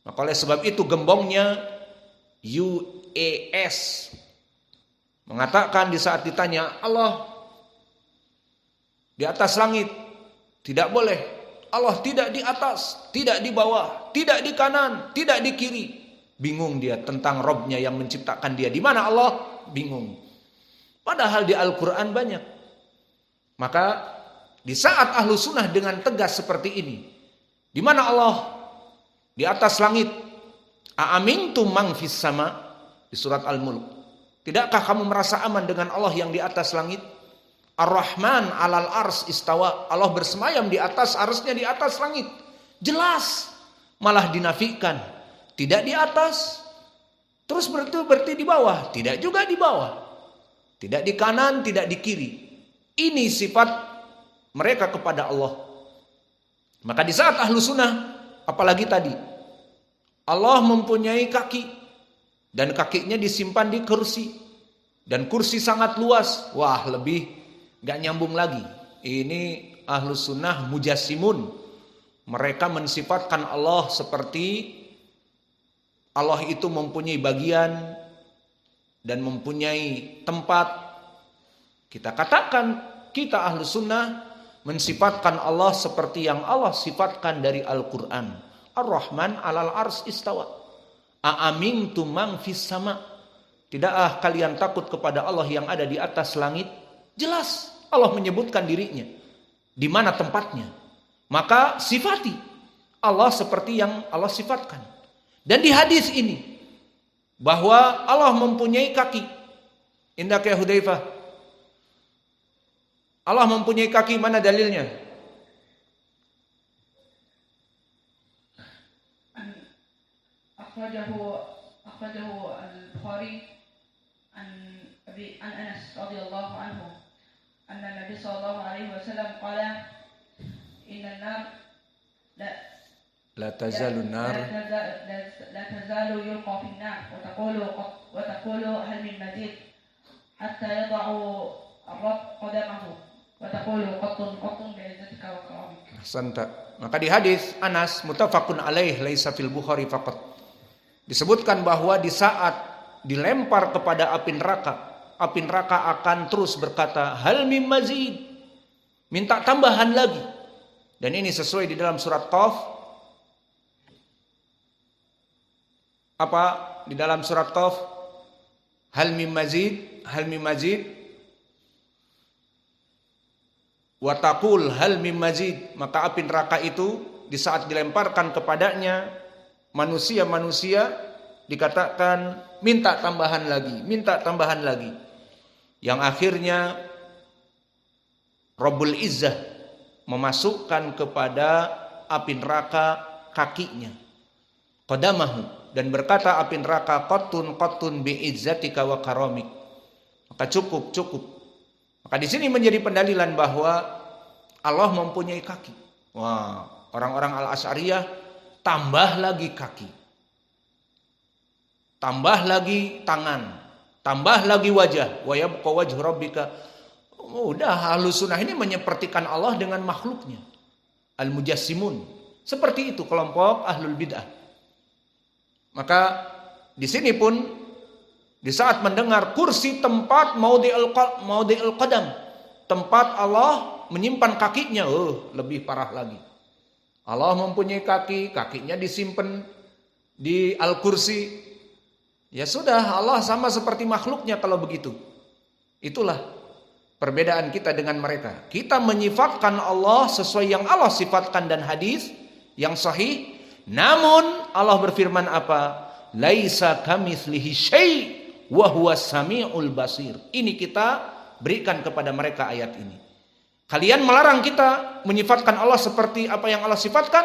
Maka oleh sebab itu gembongnya UAS mengatakan di saat ditanya, Allah di atas langit, tidak boleh. Allah tidak di atas, tidak di bawah, tidak di kanan, tidak di kiri. Bingung dia tentang Robnya yang menciptakan dia. Di mana Allah? Bingung. Padahal di Al-Quran banyak. Maka di saat ahlu sunnah dengan tegas seperti ini, di mana Allah? Di atas langit. Aamintum man fis sama, di surat Al-Mulk. Tidakkah kamu merasa aman dengan Allah yang di atas langit? Ar-Rahman alal ars istawa. Allah bersemayam di atas arsnya, di atas langit. Jelas. Malah dinafikan. Tidak di atas. Terus berarti di bawah. Tidak juga di bawah. Tidak di kanan, tidak di kiri. Ini sifat mereka kepada Allah. Maka di saat ahlu sunnah, apalagi tadi, Allah mempunyai kaki. Dan kakinya disimpan di kursi. Dan kursi sangat luas. Wah, lebih gak nyambung lagi. Ini ahlu sunnah mujassimun. Mereka mensifatkan Allah seperti Allah itu mempunyai bagian dan mempunyai tempat. Kita katakan, kita ahlu sunnah mensifatkan Allah seperti yang Allah sifatkan dari Al-Quran. Ar-Rahman alal ars istawa. Aamintum man fis sama. Tidakkah kalian takut kepada Allah yang ada di atas langit? Jelas Allah menyebutkan dirinya. Di mana tempatnya? Maka sifati Allah seperti yang Allah sifatkan. Dan di hadis ini bahwa Allah mempunyai kaki. Indak ya Hudzaifah. Allah mempunyai kaki, mana dalilnya? Akhrajahu al-Bukhari an Anas radhiyallahu anhu anna Nabi sallallahu alaihi wasallam qala inna nar la tazalu nar la tazalu yulqa fi an-nar wa taqulu hal min mazid hatta yad'u ar-rabb qadamahu wa taqulu qattun bi'izzatika wa karamika. Ahsanta. Maka di hadis Anas muttafaqun alaih laisa fil Bukhari faqat, disebutkan bahwa di saat dilempar kepada api neraka akan terus berkata, hal mim mazid, minta tambahan lagi. Dan ini sesuai di dalam surat Qaf. Apa di dalam surat Qaf? Hal mim mazid, hal mim mazid. Wa taqul hal mim mazid. Maka api neraka itu di saat dilemparkan kepadanya manusia-manusia dikatakan minta tambahan lagi, minta tambahan lagi. Yang akhirnya Rabbul Izzah memasukkan kepada api neraka kakinya, qadamahu, dan berkata api neraka qattun bi'izzatika wa karamik. Maka cukup. Maka di sini menjadi pendalilan bahwa Allah mempunyai kaki. Wah, orang-orang Al-Asy'ariyah tambah lagi kaki, tambah lagi tangan, tambah lagi wajah. Wa yabqa wajhu rabbika. Udah, ahlus sunnah ini menyepertikan Allah dengan makhluknya. Al-mujassimun. Seperti itu kelompok ahlul bid'ah. Maka di sini pun di saat mendengar kursi tempat maudhi'ul qadam, tempat Allah menyimpan kakinya, lebih parah lagi. Allah mempunyai kaki, kakinya disimpan di Al-Kursi. Ya sudah, Allah sama seperti makhluknya kalau begitu. Itulah perbedaan kita dengan mereka. Kita menyifatkan Allah sesuai yang Allah sifatkan dan hadis yang sahih. Namun Allah berfirman apa? Laisa kamitslihi syai' wa huwas samiul basir. Ini kita berikan kepada mereka ayat ini. Kalian melarang kita menyifatkan Allah seperti apa yang Allah sifatkan.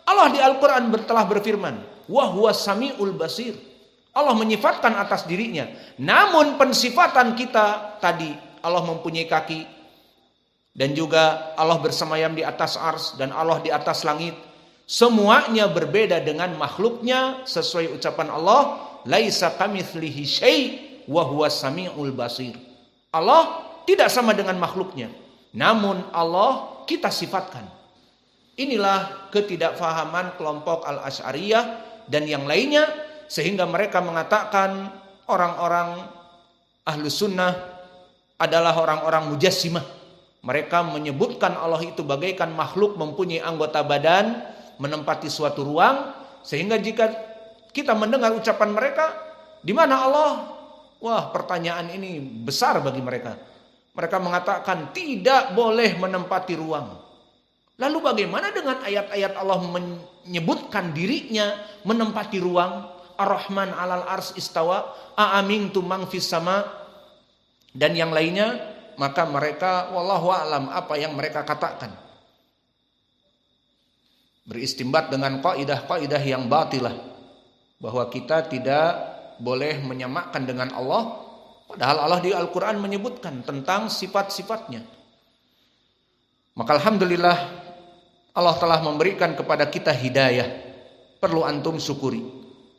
Allah di Al-Quran telah berfirman, wa huwas samiul basir. Allah menyifatkan atas dirinya. Namun pensifatan kita tadi, Allah mempunyai kaki, dan juga Allah bersemayam di atas ars, dan Allah di atas langit. Semuanya berbeda dengan makhluknya sesuai ucapan Allah, laisa kamitslihi syai' wa huwas samiul basir. Allah tidak sama dengan makhluknya. Namun Allah kita sifatkan. Inilah ketidakfahaman kelompok Al-Asy'ariyah dan yang lainnya, sehingga mereka mengatakan orang-orang Ahlus Sunnah adalah orang-orang Mujassimah. Mereka menyebutkan Allah itu bagaikan makhluk mempunyai anggota badan, menempati suatu ruang, sehingga jika kita mendengar ucapan mereka, di mana Allah? Wah, pertanyaan ini besar bagi mereka. Mereka mengatakan tidak boleh menempati ruang. Lalu bagaimana dengan ayat-ayat Allah menyebutkan dirinya menempati ruang? Ar-Rahman 'alal arsy istawa, a'amintum man fis sama, dan yang lainnya. Maka mereka wallahu a'lam apa yang mereka katakan, beristimbat dengan kaidah-kaidah yang batilah, bahwa kita tidak boleh menyamakan dengan Allah, padahal Allah di Al-Quran menyebutkan tentang sifat-sifatnya. Maka alhamdulillah Allah telah memberikan kepada kita hidayah, perlu antum syukuri.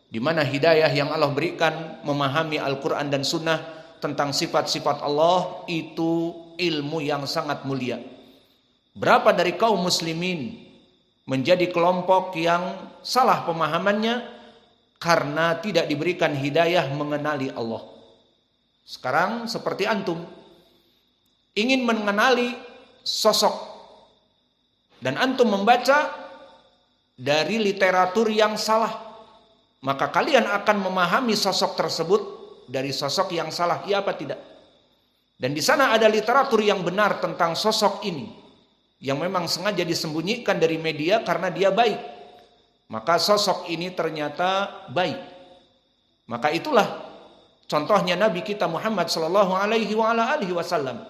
Di mana hidayah yang Allah berikan memahami Al-Quran dan Sunnah tentang sifat-sifat Allah itu ilmu yang sangat mulia. Berapa dari kaum muslimin menjadi kelompok yang salah pemahamannya karena tidak diberikan hidayah mengenali Allah. Sekarang seperti antum ingin mengenali sosok, dan antum membaca dari literatur yang salah, maka kalian akan memahami sosok tersebut dari sosok yang salah, iya apa tidak? Dan di sana ada literatur yang benar tentang sosok ini, yang memang sengaja disembunyikan dari media karena dia baik. Maka sosok ini ternyata baik. Maka itulah contohnya Nabi kita Muhammad sallallahu alaihi wasallam.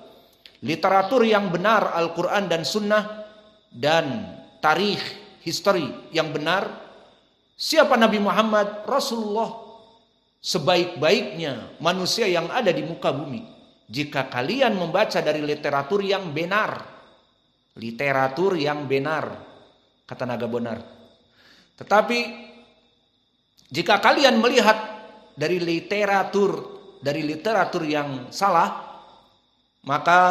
Literatur yang benar Al-Quran dan Sunnah dan tarikh history yang benar. Siapa Nabi Muhammad? Rasulullah, sebaik-baiknya manusia yang ada di muka bumi. Jika kalian membaca dari literatur yang benar, literatur yang benar, kata Naga Bonar. Tetapi jika kalian melihat dari literatur yang salah, maka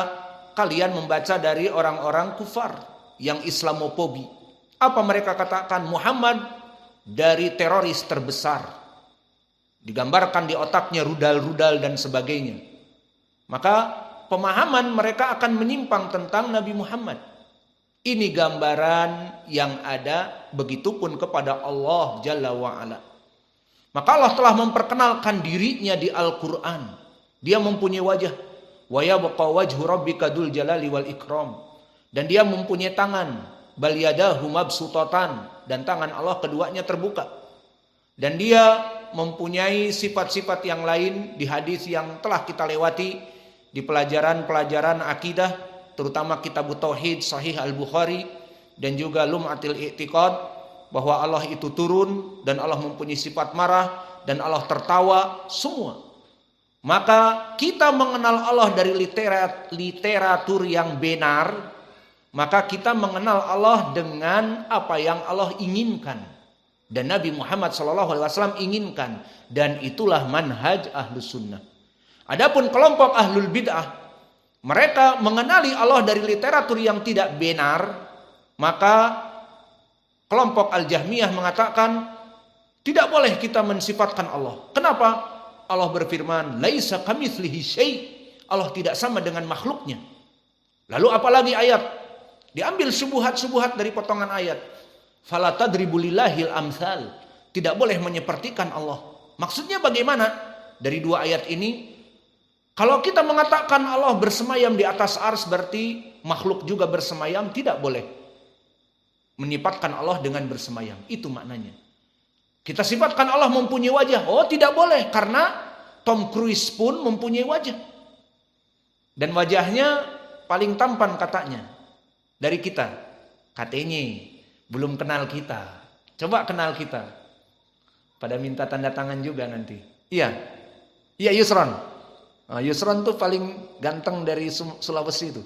kalian membaca dari orang-orang kufar yang Islamofobi. Apa mereka katakan? Muhammad dari teroris terbesar. Digambarkan di otaknya rudal-rudal dan sebagainya. Maka pemahaman mereka akan menyimpang tentang Nabi Muhammad. Ini gambaran yang ada, begitupun kepada Allah Jalla wa'ala. Maka Allah telah memperkenalkan dirinya di Al-Quran. Dia mempunyai wajah. Wa yabqa wajhu rabbika dzul jalali wal ikram. Dan dia mempunyai tangan, bal yadahu mabsutatan, dan tangan Allah keduanya terbuka. Dan dia mempunyai sifat-sifat yang lain di hadis yang telah kita lewati di pelajaran-pelajaran akidah, terutama kitab Tauhid Sahih Al-Bukhari dan juga Lum'atil I'tiqad, bahwa Allah itu turun dan Allah mempunyai sifat marah dan Allah tertawa, semua. Maka kita mengenal Allah dari literatur yang benar, maka kita mengenal Allah dengan apa yang Allah inginkan dan Nabi Muhammad SAW inginkan, dan itulah manhaj Ahlus Sunnah. Adapun kelompok Ahlul Bid'ah, mereka mengenali Allah dari literatur yang tidak benar. Maka kelompok Al-Jahmiyah mengatakan tidak boleh kita mensifatkan Allah. Kenapa? Allah berfirman, laisa kamitslihi syai'. Allah tidak sama dengan makhluknya. Lalu apalagi ayat? Diambil subuhat-subuhat dari potongan ayat. Fala tadribu lillahil amsal. Tidak boleh menyepertikan Allah. Maksudnya bagaimana? Dari dua ayat ini, kalau kita mengatakan Allah bersemayam di atas ars, berarti makhluk juga bersemayam. Tidak boleh menyifatkan Allah dengan bersemayam. Itu maknanya. Kita sifatkan Allah mempunyai wajah. Oh, tidak boleh, karena Tom Cruise pun mempunyai wajah. Dan wajahnya paling tampan katanya dari kita. Katanya belum kenal kita. Coba kenal kita. Pada minta tanda tangan juga nanti. Iya. Iya, Yusron. Nah, Yusron tuh paling ganteng dari Sulawesi itu.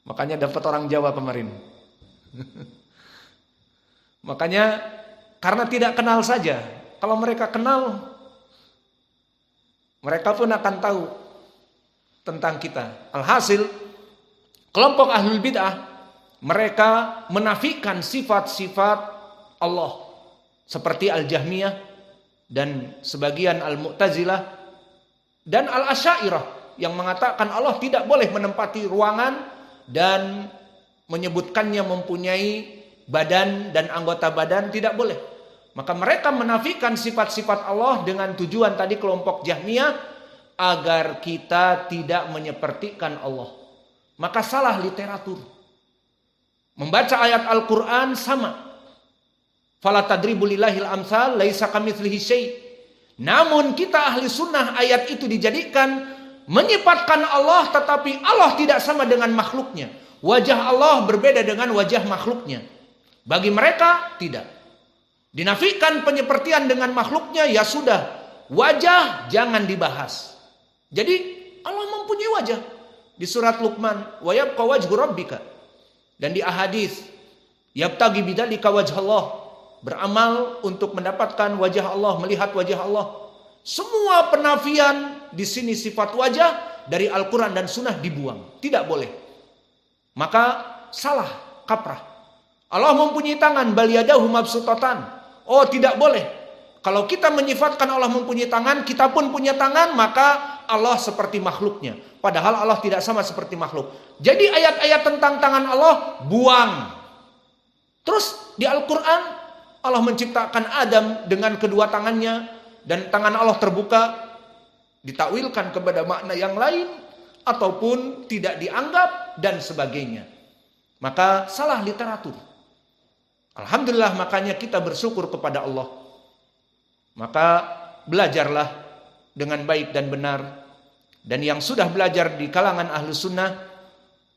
Makanya dapat orang Jawa kemarin. Makanya karena tidak kenal saja. Kalau mereka kenal, mereka pun akan tahu tentang kita. Alhasil, kelompok Ahlul Bid'ah mereka menafikan sifat-sifat Allah seperti Al-Jahmiyah dan sebagian Al-Mu'tazilah dan Al-Asy'ariyah yang mengatakan Allah tidak boleh menempati ruangan dan menyebutkannya mempunyai badan dan anggota badan, tidak boleh. Maka mereka menafikan sifat-sifat Allah dengan tujuan tadi kelompok Jahmiyah agar kita tidak menyepertikan Allah. Maka salah literatur. Membaca ayat Al-Quran sama. Fala tadribu lillahil amsal laisa kamitslihi syai'. Namun kita ahli sunnah ayat itu dijadikan menyifatkan Allah, tetapi Allah tidak sama dengan makhluknya. Wajah Allah berbeda dengan wajah makhluknya. Bagi mereka tidak. Dinafikan penyepertian dengan makhluknya, ya sudah. Wajah jangan dibahas. Jadi Allah mempunyai wajah. Di surat Luqman, wa yabqa wajhu rabbika. Dan di ahadits, yabtagi bidzalika wajhallah. Beramal untuk mendapatkan wajah Allah, melihat wajah Allah. Semua penafian di sini sifat wajah dari Al-Quran dan Sunnah dibuang. Tidak boleh. Maka salah, kaprah. Allah mempunyai tangan, bal yadahu mabsutatan. Oh, tidak boleh. Kalau kita menyifatkan Allah mempunyai tangan, kita pun punya tangan, maka Allah seperti makhluknya. Padahal Allah tidak sama seperti makhluk. Jadi ayat-ayat tentang tangan Allah buang. Terus di Al-Quran Allah menciptakan Adam dengan kedua tangannya dan tangan Allah terbuka, ditakwilkan kepada makna yang lain ataupun tidak dianggap dan sebagainya. Maka salah literatur. Alhamdulillah, makanya kita bersyukur kepada Allah. Maka belajarlah dengan baik dan benar. Dan yang sudah belajar di kalangan ahlu sunnah,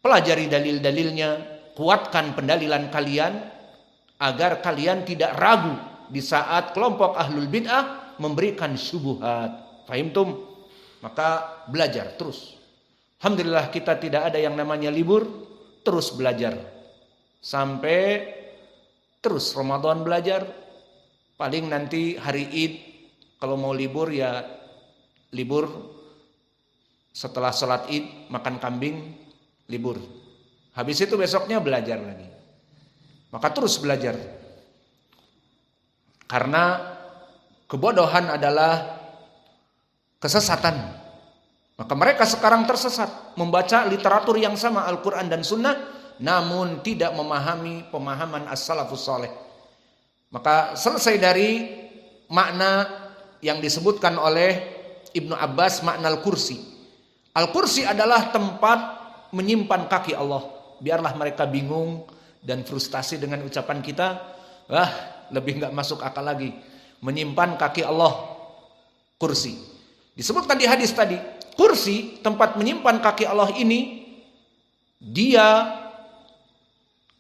pelajari dalil-dalilnya, kuatkan pendalilan kalian agar kalian tidak ragu di saat kelompok ahlul bid'ah memberikan syubhat. Fahimtum? Maka belajar terus. Alhamdulillah kita tidak ada yang namanya libur, terus belajar. Sampai terus Ramadan belajar. Paling nanti hari Id kalau mau libur ya libur. Setelah sholat Id makan kambing, libur. Habis itu besoknya belajar lagi. Maka terus belajar. Karena kebodohan adalah kesesatan. Maka mereka sekarang tersesat, membaca literatur yang sama Al-Quran dan Sunnah, namun tidak memahami pemahaman as-salafus saleh. Maka selesai dari makna yang disebutkan oleh Ibnu Abbas, makna al-kursi. Al-kursi adalah tempat menyimpan kaki Allah. Biarlah mereka bingung dan frustasi dengan ucapan kita, lebih gak masuk akal lagi. Menyimpan kaki Allah, kursi. Disebutkan di hadis tadi, kursi, tempat menyimpan kaki Allah ini, dia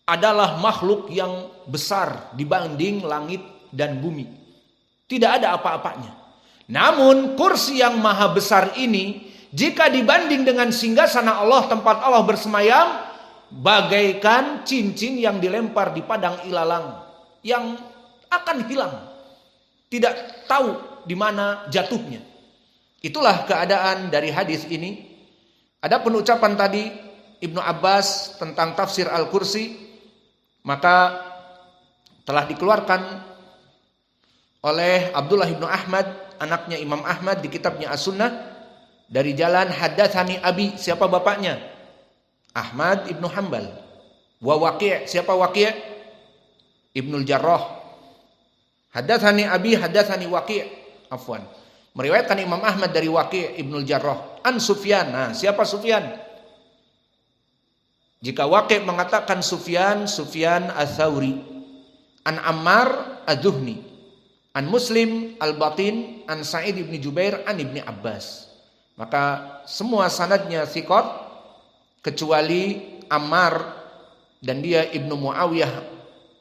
adalah makhluk yang besar dibanding langit dan bumi. Tidak ada apa-apanya. Namun kursi yang maha besar ini, jika dibanding dengan singgasana Allah, tempat Allah bersemayam, bagaikan cincin yang dilempar di padang ilalang yang akan hilang, tidak tahu di mana jatuhnya. Itulah keadaan dari hadis ini. Ada penucapan tadi Ibnu Abbas tentang tafsir Al-Kursi, maka telah dikeluarkan oleh Abdullah ibnu Ahmad, anaknya Imam Ahmad, di kitabnya As-Sunnah, dari jalan haddatsani abi. Siapa bapaknya? Ahmad ibnu Hanbal. Wa Waqi'. Siapa Waqi'? Ibnul Jarrah. Haddatsani abi, haddatsani Waqi'. Afwan. Meriwayatkan Imam Ahmad dari Waqi' ibnul Jarrah. An Sufyan. Nah, siapa Sufyan? Jika Waqi' mengatakan Sufyan, Sufyan Ats-Tsauri. An Ammar Ad-Duhni. An Muslim Al-Batin. An Sa'id ibn Jubair. An Ibni Abbas. Maka semua sanadnya thiqat kecuali Ammar dan dia Ibnu Muawiyah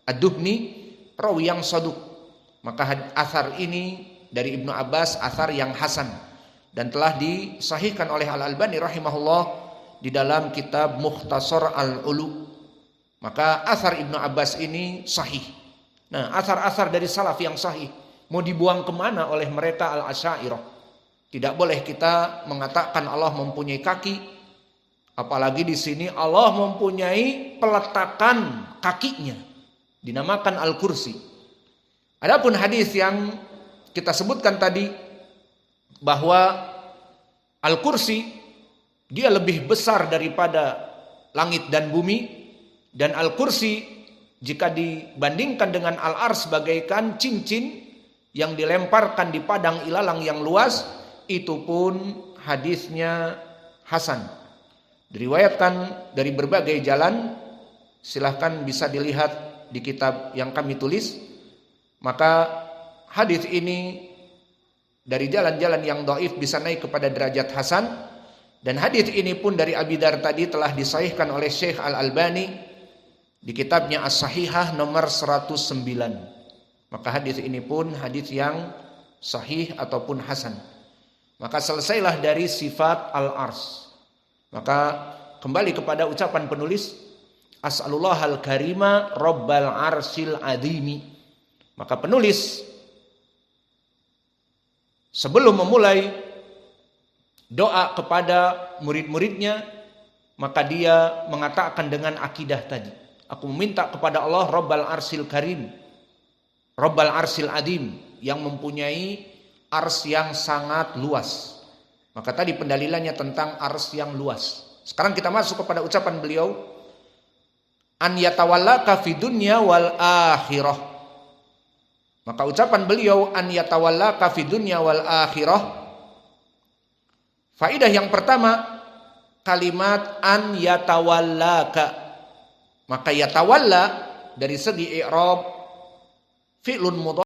Ad-Duhni, rawi yang saduk. Maka athar ini dari Ibnu Abbas athar yang hasan dan telah disahihkan oleh Al-Albani rahimahullah di dalam kitab Mukhtasar Al-Ulu. Maka athar Ibnu Abbas ini sahih. Nah, athar-athar dari salaf yang sahih mau dibuang kemana oleh mereka Al-Asy'ariyah? Tidak boleh kita mengatakan Allah mempunyai kaki, Apalagi di sini Allah mempunyai peletakan kakinya, dinamakan Al-Kursi. Adapun hadis yang kita sebutkan tadi bahwa Al-Kursi dia lebih besar daripada langit dan bumi, dan Al-Kursi jika dibandingkan dengan Al-Ars bagaikan cincin yang dilemparkan di padang ilalang yang luas, itu pun hadisnya hasan. Diriwayatkan dari berbagai jalan, silahkan bisa dilihat di kitab yang kami tulis. Maka hadis ini dari jalan-jalan yang dhaif bisa naik kepada derajat hasan, dan hadis ini pun dari Abi Dar tadi telah disahihkan oleh Syekh Al-Albani di kitabnya As-Sahihah nomor 109. Maka hadis ini pun hadis yang sahih ataupun hasan. Maka selesailah dari sifat Al-Ars. Maka kembali kepada ucapan penulis, As'alullahal karima Rabbal arsil adimi. Maka penulis sebelum memulai doa kepada murid-muridnya, maka dia mengatakan dengan akidah tadi, aku meminta kepada Allah Rabbal arsil karim, Rabbal arsil adim, yang mempunyai ars yang sangat luas. Maka tadi pendalilannya tentang ars yang luas. Sekarang kita masuk kepada ucapan beliau, an yatawallaka fi dunya wal akhirah. Maka ucapan beliau an yatawallaka fi dunya wal akhirah, faidah yang pertama kalimat an yatawallaka. Maka yatawalla dari segi i'rab fi'lun mudhari